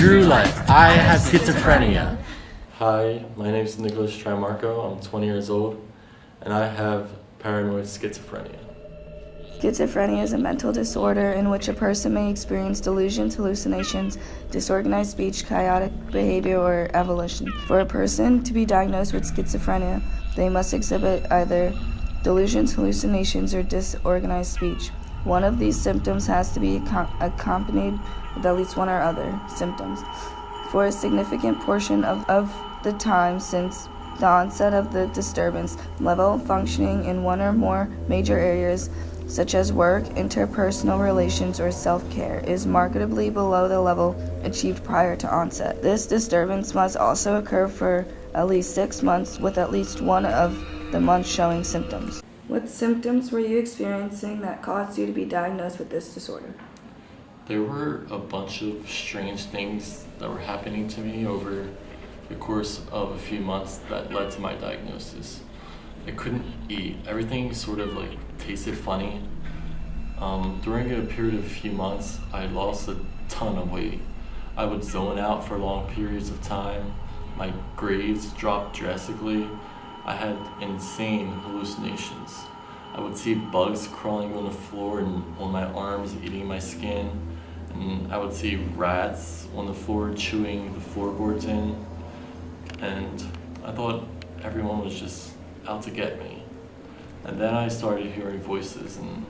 True life. I have schizophrenia. Hi, my name is Nicholas Trimarco. I'm 20 years old, and I have paranoid schizophrenia. Schizophrenia is a mental disorder in which a person may experience delusions, hallucinations, disorganized speech, chaotic behavior, or evolution. For a person to be diagnosed with schizophrenia, they must exhibit either delusions, hallucinations, or disorganized speech. One of these symptoms has to be accompanied with at least one or other symptoms. For a significant portion of the time since the onset of the disturbance, level of functioning in one or more major areas such as work, interpersonal relations, or self-care, is markedly below the level achieved prior to onset. This disturbance must also occur for at least 6 months, with at least one of the months showing symptoms. What symptoms were you experiencing that caused you to be diagnosed with this disorder? There were a bunch of strange things that were happening to me over the course of a few months that led to my diagnosis. I couldn't eat. Everything sort of tasted funny. During a period of a few months, I lost a ton of weight. I would zone out for long periods of time. My grades dropped drastically. I had insane hallucinations. I would see bugs crawling on the floor and on my arms, eating my skin. And I would see rats on the floor chewing the floorboards in. And I thought everyone was just out to get me. And then I started hearing voices, and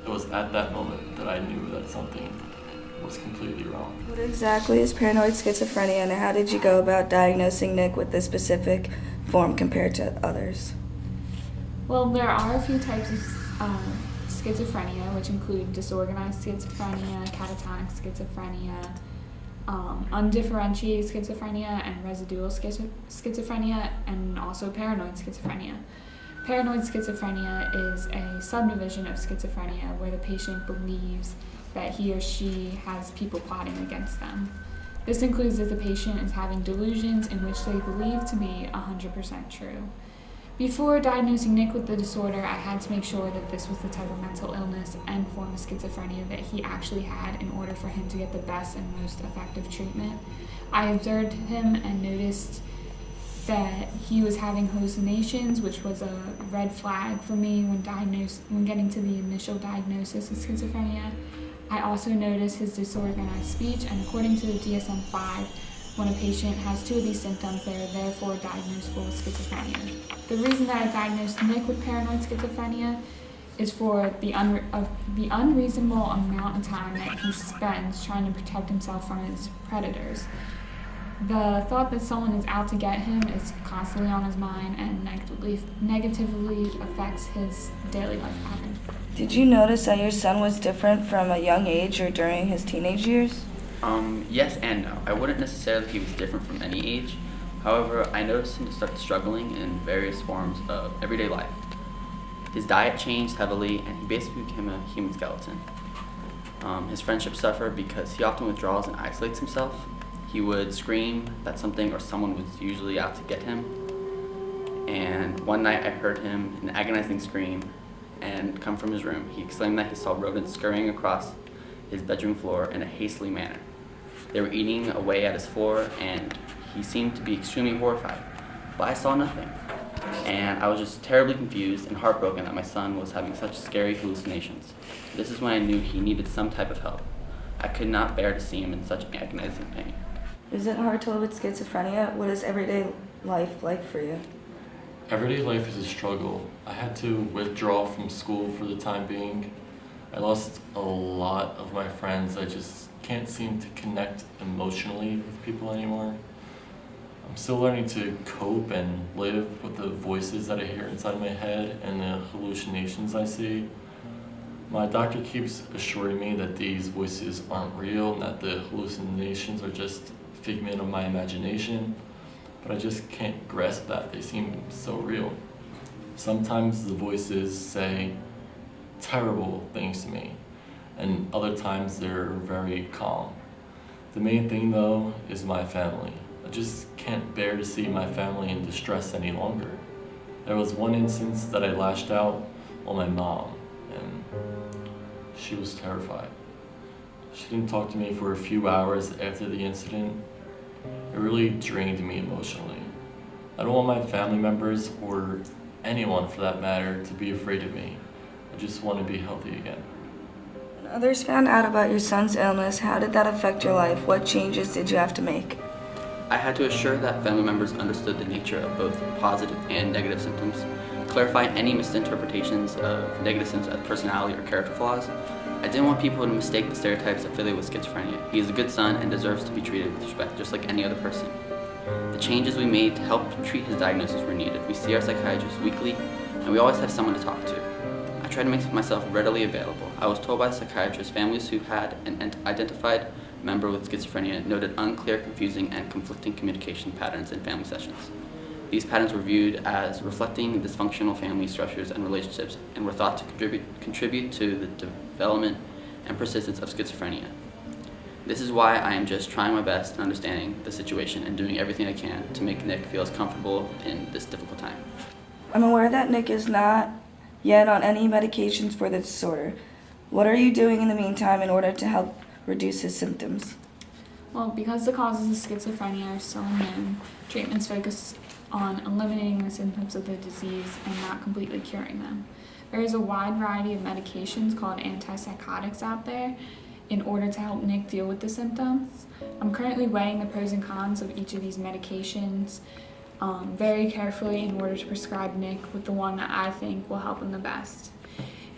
it was at that moment that I knew that something was completely wrong. What exactly is paranoid schizophrenia, and how did you go about diagnosing Nick with this specific form compared to others? Well, there are a few types of schizophrenia, which include disorganized schizophrenia, catatonic schizophrenia, undifferentiated schizophrenia, and residual schizophrenia, and also paranoid schizophrenia. Paranoid schizophrenia is a subdivision of schizophrenia where the patient believes that he or she has people plotting against them. This includes that the patient is having delusions in which they believe to be 100% true. Before diagnosing Nick with the disorder, I had to make sure that this was the type of mental illness and form of schizophrenia that he actually had in order for him to get the best and most effective treatment. I observed him and noticed that he was having hallucinations, which was a red flag for me when getting to the initial diagnosis of schizophrenia. I also noticed his disorganized speech, and according to the DSM-5, when a patient has two of these symptoms, they are therefore diagnosable with schizophrenia. The reason that I diagnosed Nick with paranoid schizophrenia is for the unreasonable amount of time that he spends trying to protect himself from his predators. The thought that someone is out to get him is constantly on his mind and negatively affects his daily life pattern. Did you notice that your son was different from a young age or during his teenage years? Yes and no. I wouldn't necessarily say he was different from any age. However, I noticed him start struggling in various forms of everyday life. His diet changed heavily, and he basically became a human skeleton. His friendships suffered because he often withdraws and isolates himself. He would scream that something or someone was usually out to get him. And one night I heard him an agonizing scream and come from his room. He exclaimed that he saw rodents scurrying across his bedroom floor in a hastily manner. They were eating away at his floor, and he seemed to be extremely horrified. But I saw nothing. And I was just terribly confused and heartbroken that my son was having such scary hallucinations. This is when I knew he needed some type of help. I could not bear to see him in such agonizing pain. Is it hard to live with schizophrenia? What is everyday life like for you? Everyday life is a struggle. I had to withdraw from school for the time being. I lost a lot of my friends. I just can't seem to connect emotionally with people anymore. I'm still learning to cope and live with the voices that I hear inside my head and the hallucinations I see. My doctor keeps assuring me that these voices aren't real and that the hallucinations are just a figment of my imagination, but I just can't grasp that. They seem so real. Sometimes the voices say terrible things to me, and other times they're very calm. The main thing though is my family. I just can't bear to see my family in distress any longer. There was one instance that I lashed out on my mom, and she was terrified. She didn't talk to me for a few hours after the incident. It really drained me emotionally. I don't want my family members, or anyone for that matter, to be afraid of me. I just want to be healthy again. When others found out about your son's illness, how did that affect your life? What changes did you have to make? I had to assure that family members understood the nature of both positive and negative symptoms, clarify any misinterpretations of negative symptoms as personality or character flaws. I didn't want people to mistake the stereotypes affiliated with schizophrenia. He is a good son and deserves to be treated with respect, just like any other person. The changes we made to help treat his diagnosis were needed. We see our psychiatrist weekly, and we always have someone to talk to. I tried to make myself readily available. I was told by the psychiatrist families who had an identified member with schizophrenia noted unclear, confusing, and conflicting communication patterns in family sessions. These patterns were viewed as reflecting dysfunctional family structures and relationships and were thought to contribute to the development and persistence of schizophrenia. This is why I am just trying my best in understanding the situation and doing everything I can to make Nick feel as comfortable in this difficult time. I'm aware that Nick is not yet on any medications for the disorder. What are you doing in the meantime in order to help reduce his symptoms? Well, because the causes of schizophrenia are still unknown, treatments focus on eliminating the symptoms of the disease and not completely curing them. There is a wide variety of medications called antipsychotics out there in order to help Nick deal with the symptoms. I'm currently weighing the pros and cons of each of these medications very carefully in order to prescribe Nick with the one that I think will help him the best.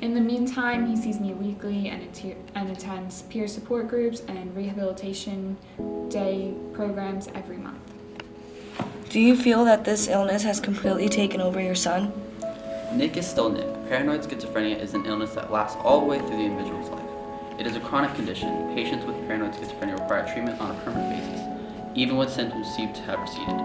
In the meantime, he sees me weekly and attends peer support groups and rehabilitation day programs every month. Do you feel that this illness has completely taken over your son? Nick is still Nick. Paranoid schizophrenia is an illness that lasts all the way through the individual's life. It is a chronic condition. Patients with paranoid schizophrenia require treatment on a permanent basis, even when symptoms seem to have receded.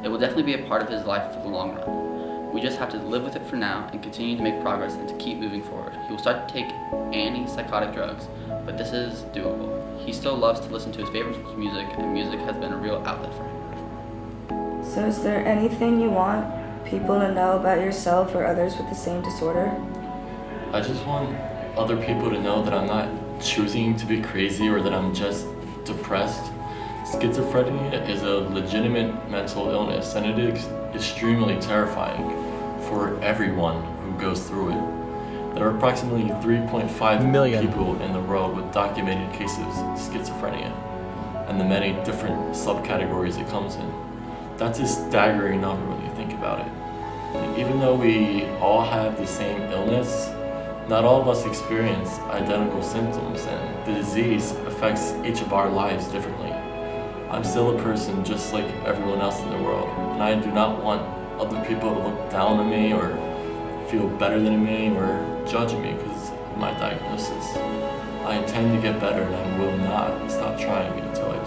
It will definitely be a part of his life for the long run. We just have to live with it for now and continue to make progress and to keep moving forward. He will start to take antipsychotic drugs, but this is doable. He still loves to listen to his favorite music, and music has been a real outlet for him. So is there anything you want people to know about yourself or others with the same disorder? I just want other people to know that I'm not choosing to be crazy or that I'm just depressed. Schizophrenia is a legitimate mental illness, and it is extremely terrifying for everyone who goes through it. There are approximately 3.5 million people in the world with documented cases of schizophrenia, and the many different subcategories it comes in. That's a staggering number when you think about it. And even though we all have the same illness, not all of us experience identical symptoms, and the disease affects each of our lives differently. I'm still a person just like everyone else in the world, and I do not want other people to look down on me or feel better than me or judge me because of my diagnosis. I intend to get better, and I will not stop trying until I